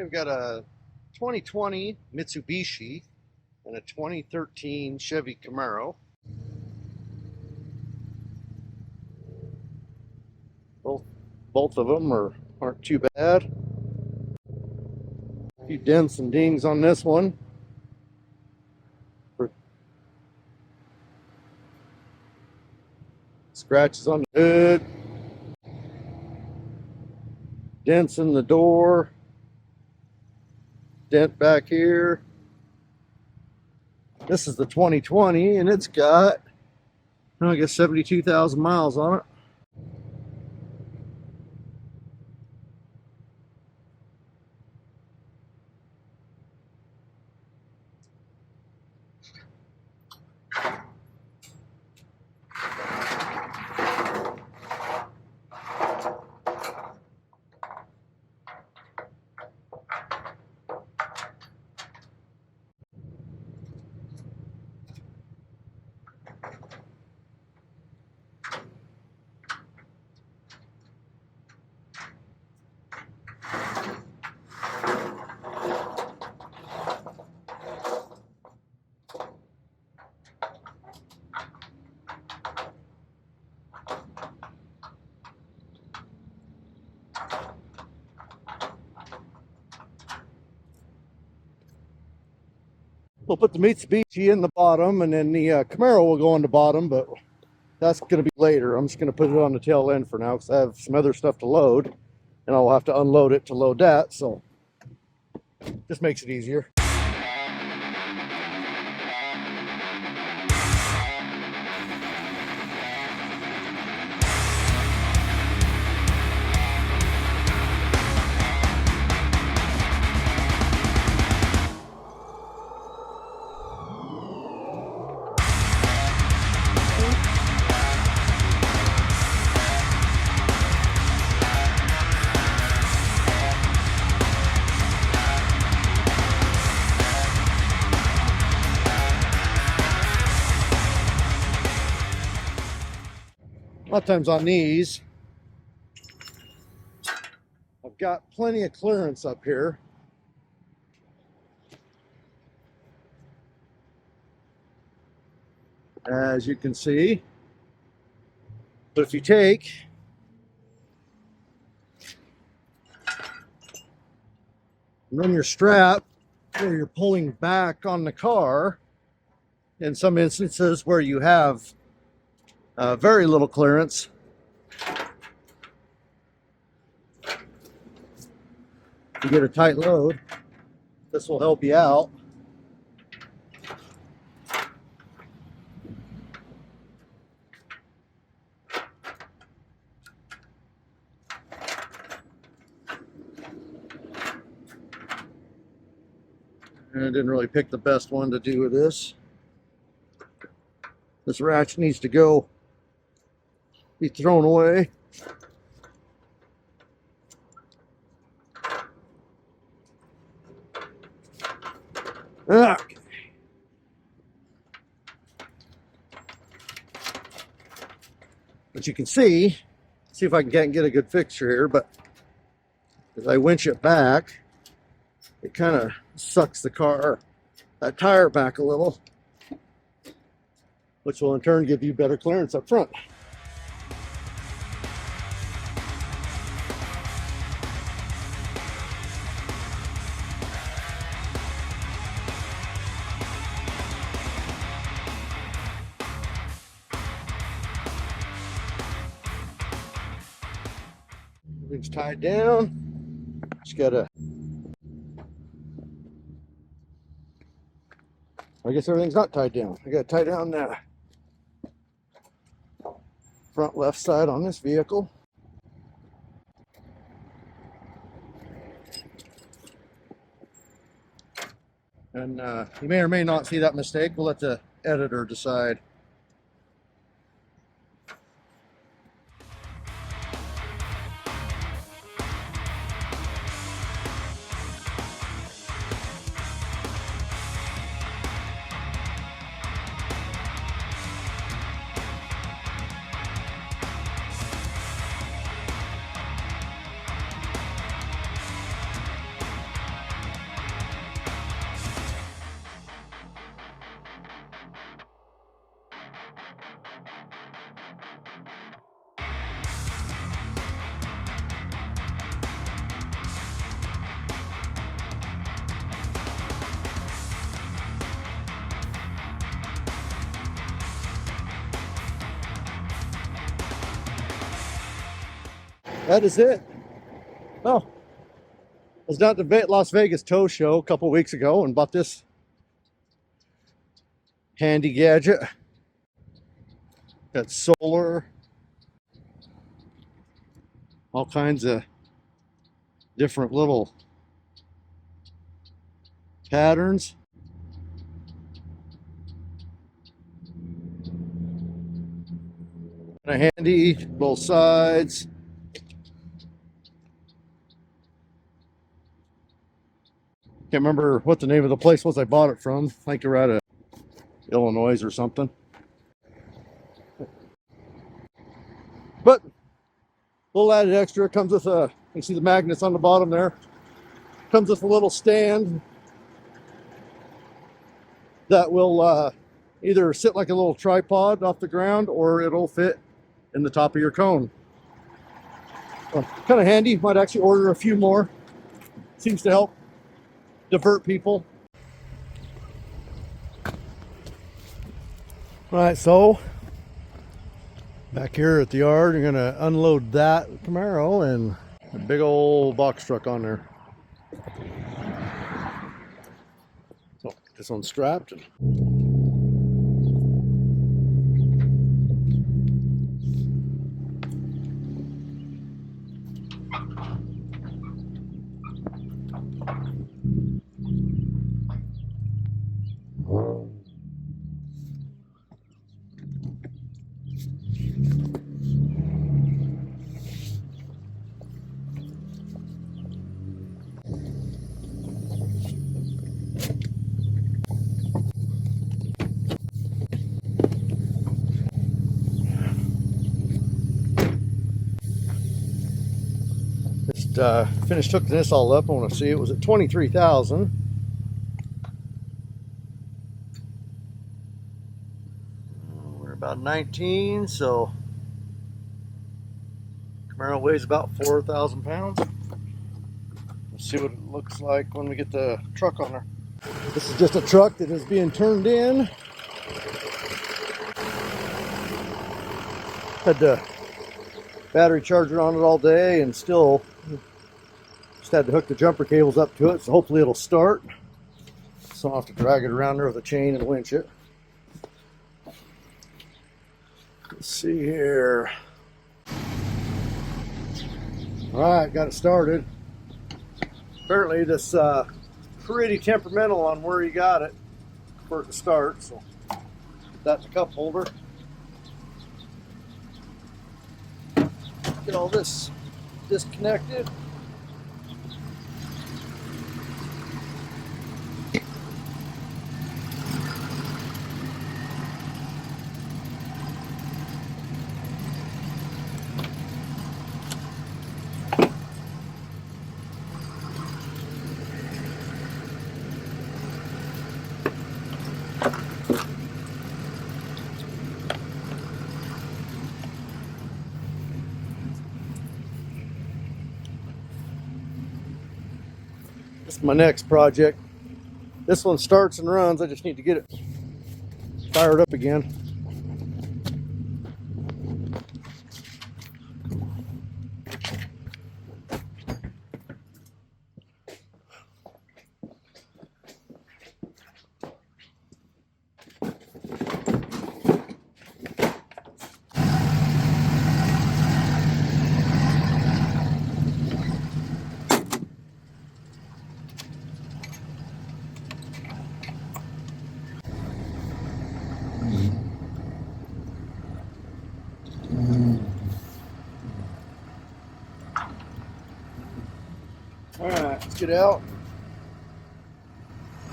I've got a 2020 Mitsubishi and a 2013 Chevy Camaro. Both of them aren't too bad. A few dents and dings on this one. Scratches on the hood. Dents in the door. Dent back here. This is the 2020 and it's got, I guess, 72,000 miles on it. We'll put the Mitsubishi in the bottom, and then the Camaro will go on the bottom, but that's going to be later. I'm just going to put it on the tail end for now because I have some other stuff to load, and I'll have to unload it to load that, so just makes it easier. A lot of times on these, I've got plenty of clearance up here. As you can see. But if you take and run your strap where you're pulling back on the car, in some instances where you have very little clearance, you get a tight load. This will help you out. And I didn't really pick the best one to do with this. This ratchet needs to be thrown away. Okay. But you can see if I can get a good fixture here, but as I winch it back, it kind of sucks that tire back a little, which will in turn give you better clearance up front. Everything's tied down. Just gotta, I guess everything's not tied down. I gotta tie down the front left side on this vehicle. And you may or may not see that mistake. We'll let the editor decide. That is it. Oh, I was down at the Las Vegas Tow Show a couple weeks ago and bought this handy gadget. Got solar, all kinds of different little patterns. Kind of handy, both sides. Can't remember what the name of the place was I bought it from. I think you're out of Illinois or something. But a little added extra. Comes with a, you see the magnets on the bottom there. Comes with a little stand that will either sit like a little tripod off the ground, or it'll fit in the top of your cone. Kind of handy. Might actually order a few more. Seems to help divert people. All right, so back here at the yard, you're gonna unload that Camaro and a big old box truck on there. So this one's strapped. Finished hooking this all up. I want to see, it was at 23,000. We're about 19, so Camaro weighs about 4,000 pounds. Let's see what it looks like when we get the truck on there. This is just a truck that is being turned in. Had the battery charger on it all day and still just had to hook the jumper cables up to it, so hopefully it'll start. So I'll have to drag it around there with a chain and winch it. Let's see here. Alright, got it started. Apparently this pretty temperamental on where you got it for it to start, so put that in the cup holder. Get all this disconnected. This is my next project. This one starts and runs. I just need to get it fired up again. All right, let's get out,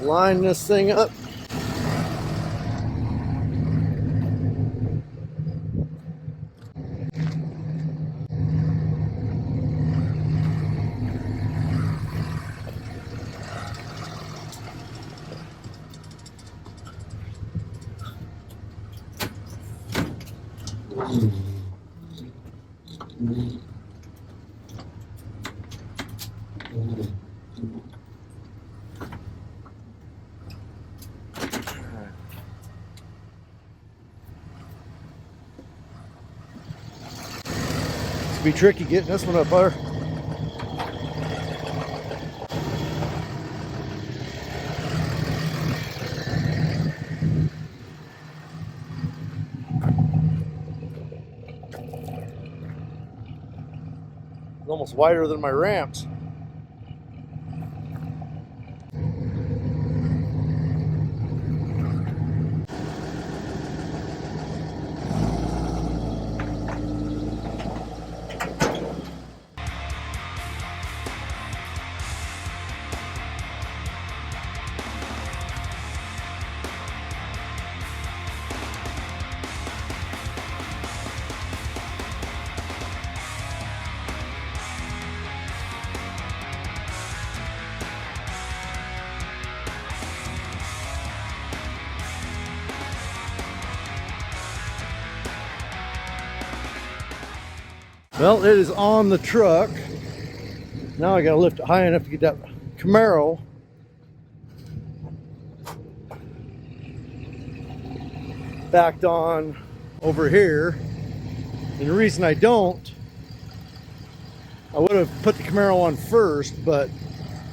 line this thing up. It's be tricky getting this one up there. It's almost wider than my ramps. Well, it is on the truck. Now I gotta lift it high enough to get that Camaro backed on over here. And the reason I don't, I would have put the Camaro on first, but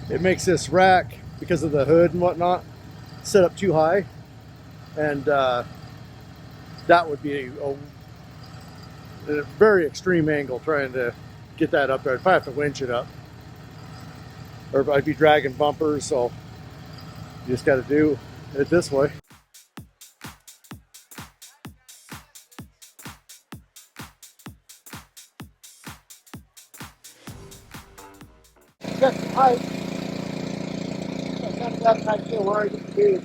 it makes this rack, because of the hood and whatnot, set up too high. And that would be a very extreme angle trying to get that up there. I'd probably have to winch it up, or I'd be dragging bumpers, so you just got to do it this way. Check the pipe. That's that idea where I get to be.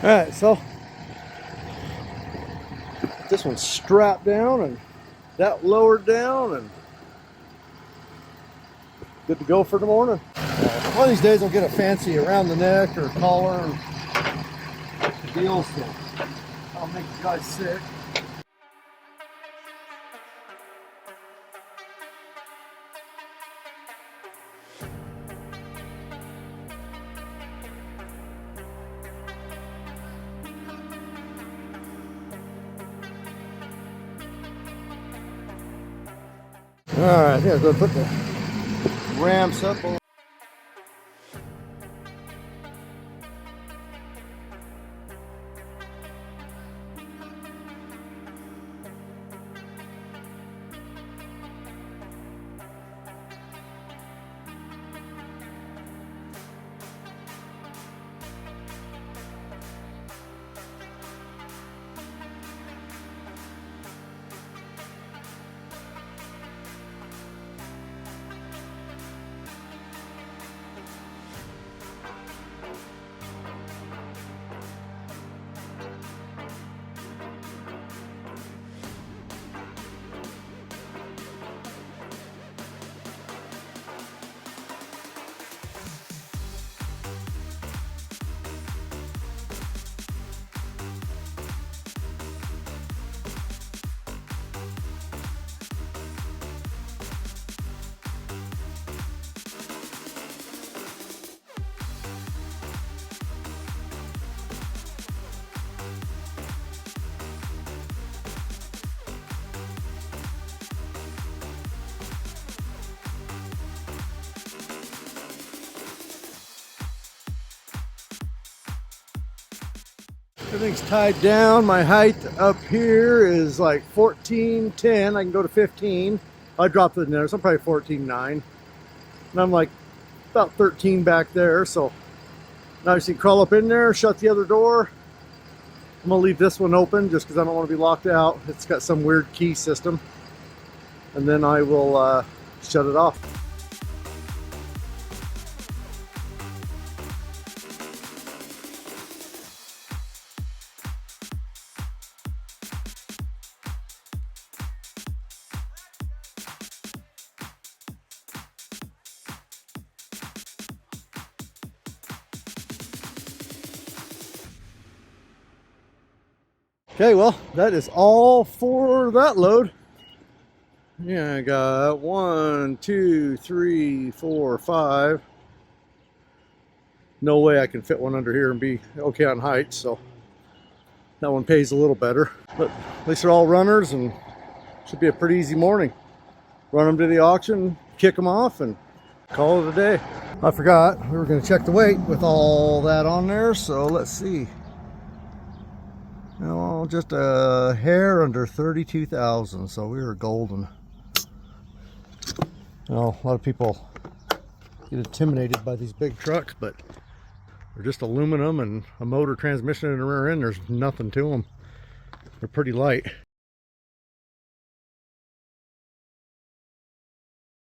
All right, so this one's strapped down and that lowered down and good to go for the morning. One of these days I'll get a fancy around the neck or collar and deal, so I'll make you guys sick. All right, here, go put the ramps up. Everything's tied down. My height up here is like 14.10. I can go to 15. I dropped it in there, so I'm probably 14.9. And I'm like about 13 back there. So now you see crawl up in there, shut the other door. I'm gonna leave this one open just because I don't want to be locked out. It's got some weird key system. And then I will shut it off. Okay, well, that is all for that load. Yeah, I got 1, 2, 3, 4, 5. No way I can fit one under here and be okay on height, so that one pays a little better. But at least they're all runners and should be a pretty easy morning. Run them to the auction, kick them off, and call it a day. I forgot, we were going to check the weight with all that on there, so let's see. No, just a hair under 32,000, so we were golden. You know, a lot of people get intimidated by these big trucks, but they're just aluminum and a motor, transmission, and a rear end. There's nothing to them. They're pretty light.